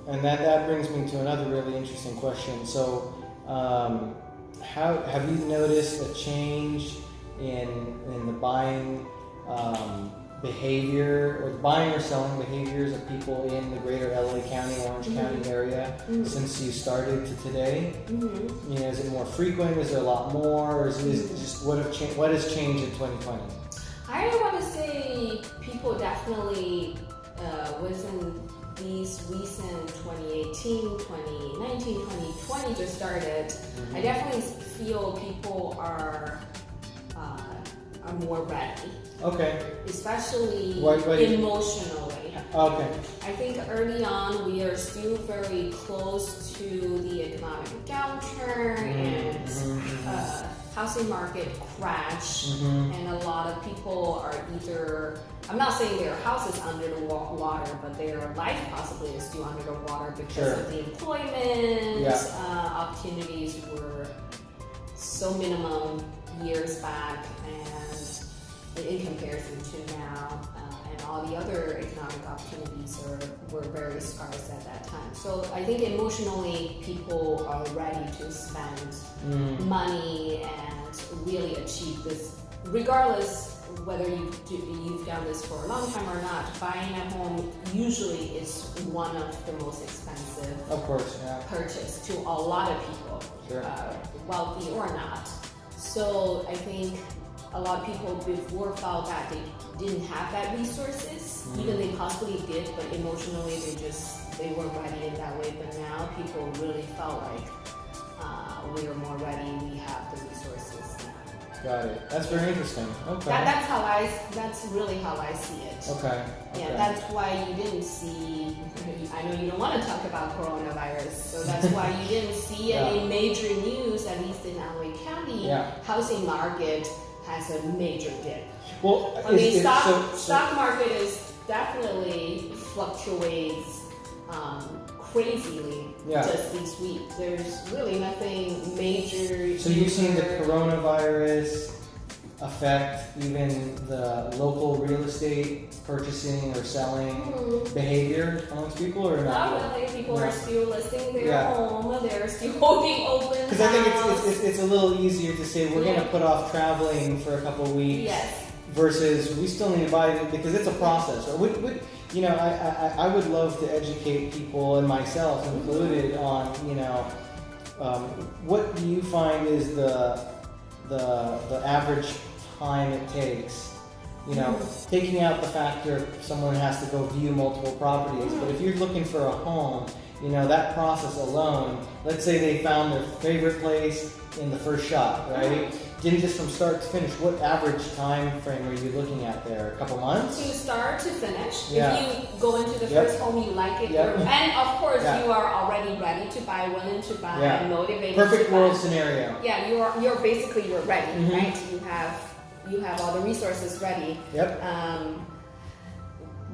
and that brings me to another really interesting question. So, how have you noticed a change in the buying behavior, or the buying or selling behaviors of people in the greater LA County, Orange County area since you started to today? You know, is it more frequent? Is there a lot more? Or is it just what has changed in 2020? I want to say people definitely within these recent 2018, 2019, 2020 just started. I definitely feel people are more ready. Okay. Especially emotionally. Okay. I think early on we are still very close to the economic downturn and housing market crash, and a lot of people are either, I'm not saying their house is under the water, but their life possibly is still under the water because of the employment opportunities were so minimum years back, and in comparison to now, and all the other economic opportunities were very scarce at that time. So I think emotionally people are ready to spend money and really achieve this, regardless whether you've done this for a long time or not. Buying a home usually is one of the most expensive purchase to a lot of people, wealthy or not. So I think a lot of people before felt that they didn't have that resources, even they possibly did, but emotionally they weren't ready in that way. But now people really felt like we are more ready, we have the resources now. Got it. That's very interesting. Okay. That's really how I see it. Okay. Yeah, that's why you didn't see, I know you don't want to talk about coronavirus, so that's why you didn't see any major news, at least in LA County. Housing market has a major dip. Well, I mean, stock market is definitely fluctuates crazily just this week. There's really nothing major. So you've seen the coronavirus affect even the local real estate purchasing or selling behavior amongst people, or not? Not really. People are still listing their home. They're still holding open. Because I think it's a little easier to say we're going to put off traveling for a couple of weeks versus we still need to buy it, because it's a process. Right? You know, I would love to educate people, and myself included, on, you know, what do you find is the average time it takes, you know, taking out the factor someone has to go view multiple properties, but if you're looking for a home, you know, that process alone, let's say they found their favorite place in the first shot, right? Didn't just from start to finish, what average time frame are you looking at there? A couple months? To start to finish. If you go into the first home, you like it, and of course you are already ready to buy, willing to buy, motivated Perfect to world buy. scenario. Yeah, you're basically ready, right? You have all the resources ready.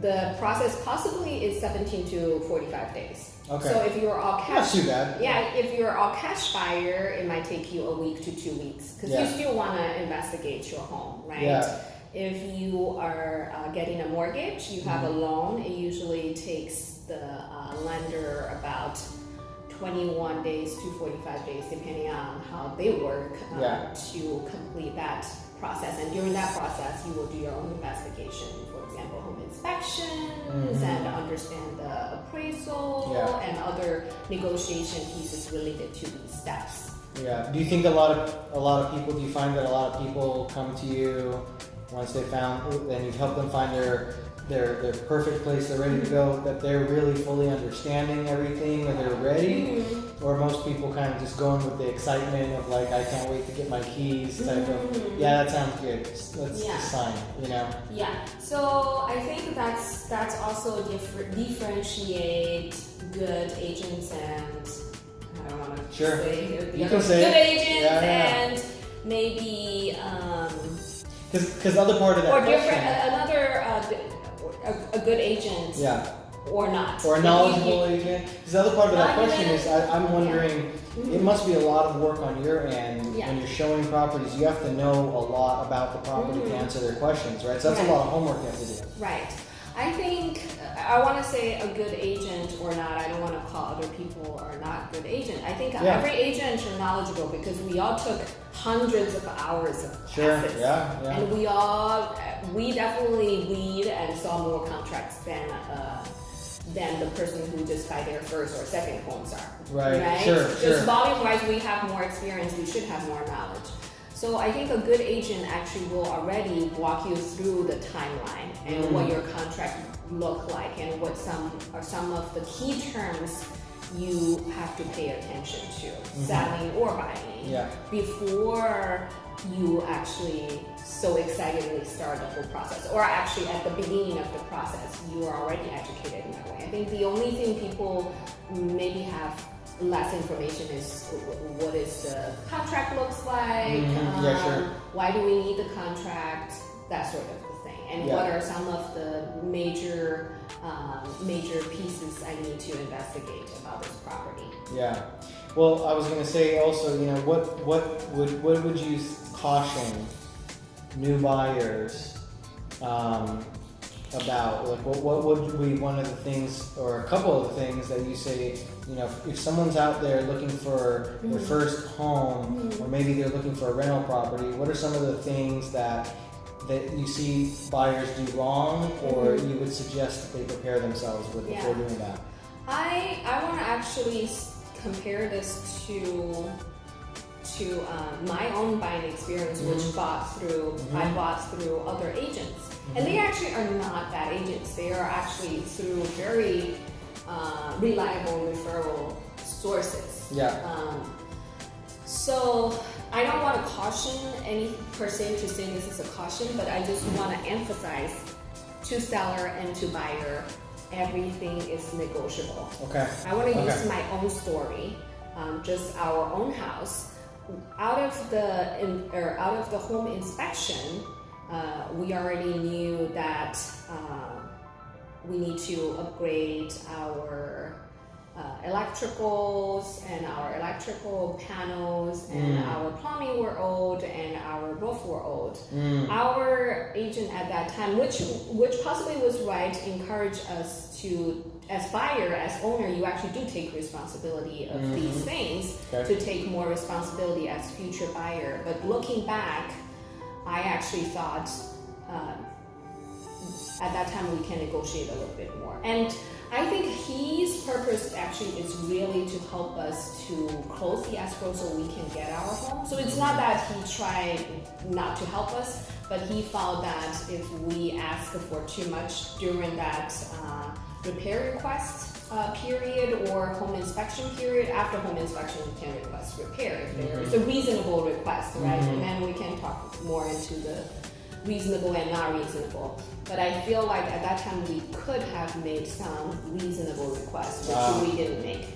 The process possibly is 17 to 45 days. Okay. So if you're all cash, not too bad. If you're all cash buyer, it might take you a week to 2 weeks, because you still want to investigate your home, right? If you are getting a mortgage, you have a loan, it usually takes the lender about 21 days to 45 days, depending on how they work, to complete that process. And during that process, you will do your own investigation, for example, home inspections, and understand the appraisal and other negotiation pieces related to these steps. Yeah. Do you think a lot of people? Do you find that a lot of people come to you once they found, and you've helped them find their perfect place, they're ready to go, that they're really fully understanding everything and they're ready? Or most people kind of just going with the excitement of like, I can't wait to get my keys type of, that sounds good, let's just sign, you know? Yeah, so I think that's also differentiate good agents and, I don't want to say the other good agents and maybe because other part of that or question, a good agent or not, or a knowledgeable agent. Because the other part of that question is I'm wondering, it must be a lot of work on your end when you're showing properties. You have to know a lot about the property to answer their questions, right? So that's a lot of homework you have to do. Right. I think I want to say a good agent or not. I don't want to call other people are not good agent. I think every agent are knowledgeable because we all took hundreds of hours of classes. And we definitely read and saw more contracts than the person who just buy their first or second homes are. Right? Just volume-wise, we have more experience. We should have more knowledge. So I think a good agent actually will already walk you through the timeline and what your contract look like and what some of the key terms you have to pay attention to, selling or buying, before you actually so excitedly start the whole process, or actually at the beginning of the process, you are already educated in that way. I think the only thing people maybe have less information is what is the contract looks like, why do we need the contract, that sort of thing, and what are some of the major pieces I need to investigate about this property. Yeah. Well, I was going to say also, what would you caution new buyers about? Like, what would be one of the things, or a couple of the things that you say, if someone's out there looking for their first home, or maybe they're looking for a rental property, what are some of the things that you see buyers do wrong, or you would suggest that they prepare themselves with before doing that? I want to actually compare this to my own buying experience, which I bought through other agents, and they actually are not bad agents. They are actually through very reliable referral sources. So I don't want to caution any person to say this is a caution, but I just want to emphasize to seller and to buyer, everything is negotiable. I want to use my own story, just our own house. Out of the home inspection, we already knew that we need to upgrade our electricals, and our electrical panels, and our plumbing were old, and our roof were old. Our agent at that time, which possibly was right, encouraged us to, as buyer, as owner, you actually do take responsibility of these things, to take more responsibility as future buyer. But looking back, I actually thought at that time we can negotiate a little bit more. And I think his purpose actually is really to help us to close the escrow so we can get our home. So it's not that he tried not to help us, but he found that if we ask for too much during that repair request period or home inspection period, after home inspection we can request repair if there is a reasonable request, right? And then we can talk more into the reasonable and not reasonable. But I feel like at that time we could have made some reasonable requests, which we didn't make.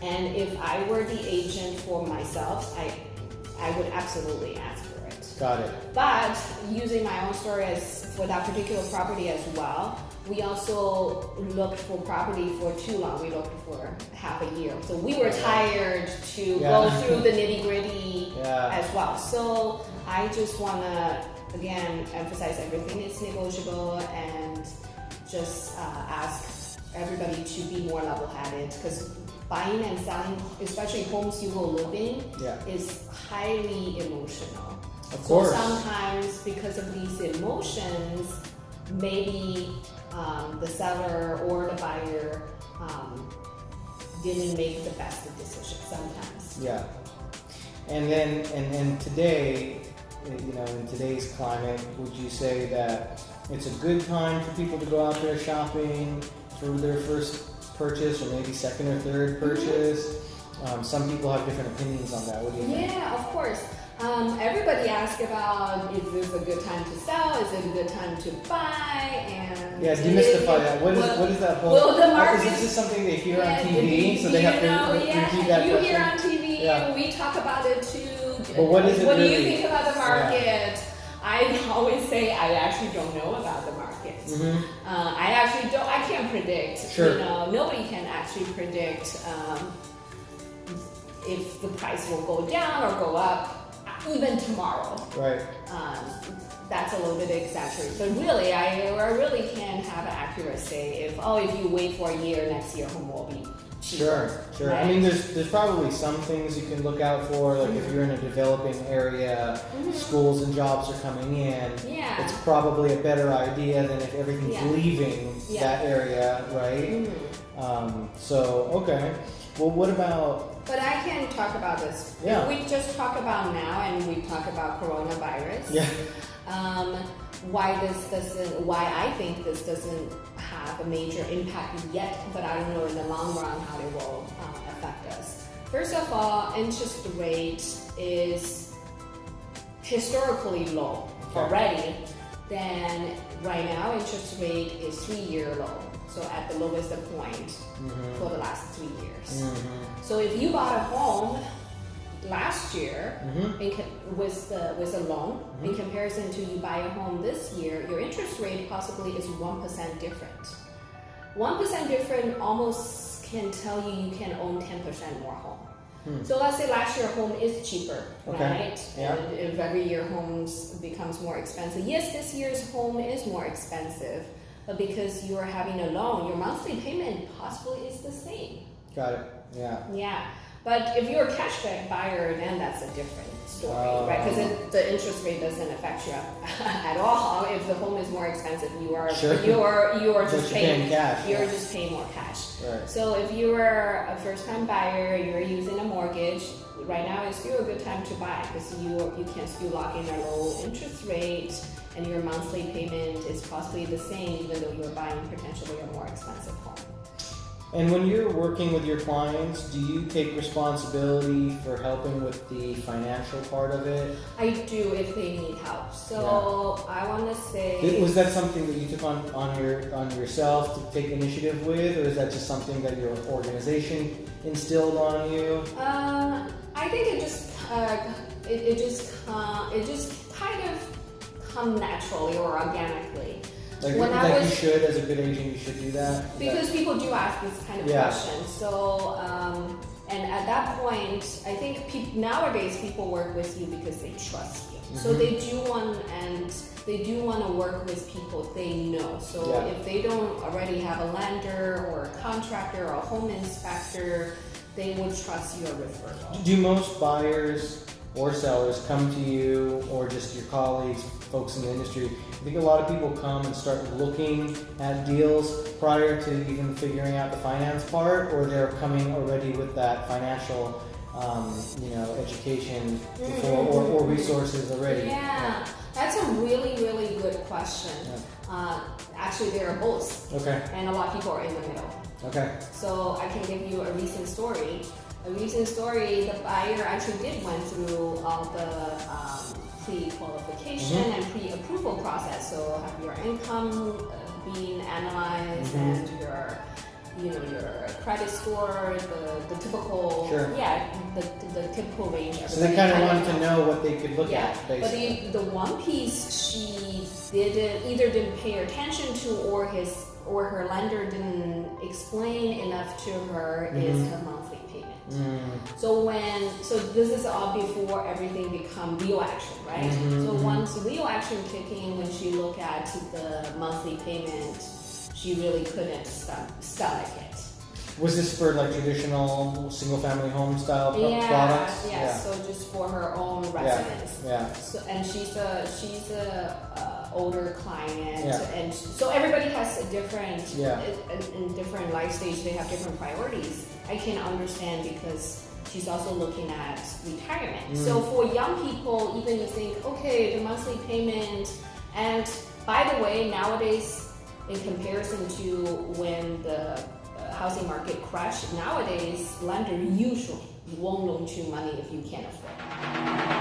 And if I were the agent for myself, I would absolutely ask for it. Got it. But using my own story as for that particular property as well, we also looked for property for too long. We looked for half a year. So we were tired to go through the nitty-gritty as well. So I just want to, again, emphasize everything is negotiable, and just ask everybody to be more level-headed, because buying and selling, especially homes you will live in, is highly emotional. Of course. So sometimes because of these emotions, maybe the seller or the buyer didn't make the best of decisions sometimes. And then and today, in today's climate, would you say that it's a good time for people to go out there shopping for their first purchase, or maybe second or third purchase? Some people have different opinions on that. What do you think? Yeah, of course. Everybody asks about, is this a good time to sell? Is it a good time to buy? And demystify that. What is that whole? Well, the market, is this something they hear on TV? So they have to repeat that you question? Hear on TV. We talk about it too. But what is it What really? do you think about the market? I always say I actually don't know about the market. I actually don't. I can't predict. Nobody can actually predict if the price will go down or go up, even tomorrow. Right. that's a little bit exaggerated. But really, I really can't have an accurate say if you wait for a year, next year home will be cheaper. Sure. Right? I mean, there's probably some things you can look out for, like if you're in a developing area, schools and jobs are coming in. Yeah. It's probably a better idea than if everything's leaving that area, right? Okay. Well, what about? But I can talk about this. Yeah. If we just talk about now, and we talk about coronavirus. Yeah. Why I think this doesn't have a major impact yet, but I don't know in the long run how it will affect us. First of all, interest rate is historically low already. Then right now, interest rate is 3-year low. So at the lowest point for the last 3 years. So if you bought a home last year with a loan, in comparison to you buy a home this year, your interest rate possibly is 1% different. 1% different almost can tell you can own 10% more home. So let's say last year home is cheaper, right? Yeah. And if every year homes becomes more expensive. Yes, this year's home is more expensive, but because you are having a loan, your monthly payment possibly is the same. Got it. Yeah. Yeah. But if you're a cashback buyer, then that's a different story, right? Because the interest rate doesn't affect you at all. If the home is more expensive, you are just paying cash. You're just paying more cash. Right. So if you are a first-time buyer, you're using a mortgage. Right now is still a good time to buy because you can still lock in a low interest rate, and your monthly payment is possibly the same, even though you're buying potentially a more expensive home. And when you're working with your clients, do you take responsibility for helping with the financial part of it? I do if they need help. So I want to say, was that something that you took on yourself to take initiative with, or is that just something that your organization instilled on you? I think it just kind of come naturally or organically. You should, as a good agent, you should do that? Because people do ask this kind of question. So, and at that point, I think nowadays people work with you because they trust you. So they do want to work with people they know. So if they don't already have a lender or a contractor or a home inspector, they would trust your referral. Do most buyers or sellers come to you, or just your colleagues, folks in the industry? I think a lot of people come and start looking at deals prior to even figuring out the finance part, or they're coming already with that financial, education before, or resources already. Yeah, that's a really, really good question. Actually, there are both. Okay. And a lot of people are in the middle. Okay. So I can give you a recent story. The buyer actually did went through all the pre-qualification and pre-approval process. So have your income being analyzed and your credit score, the typical, the typical range. So they kind of wanted to know what they could look at, basically. But the one piece she didn't pay attention to, or her lender didn't explain enough to her is her monthly payment. So this is all before everything become real action, right? So once real action kicking, when she looked at the monthly payment, she really couldn't stomach it. Was this for like traditional single-family home style products? Yeah. So just for her own residence. Yeah. So, and she's a older client, and so everybody has a different in different life stage. They have different priorities. I can understand because she's also looking at retirement. So for young people, even you think, okay, the monthly payment, and by the way, nowadays, in comparison to when the housing market crashed, nowadays lender usually won't loan you money if you can't afford it.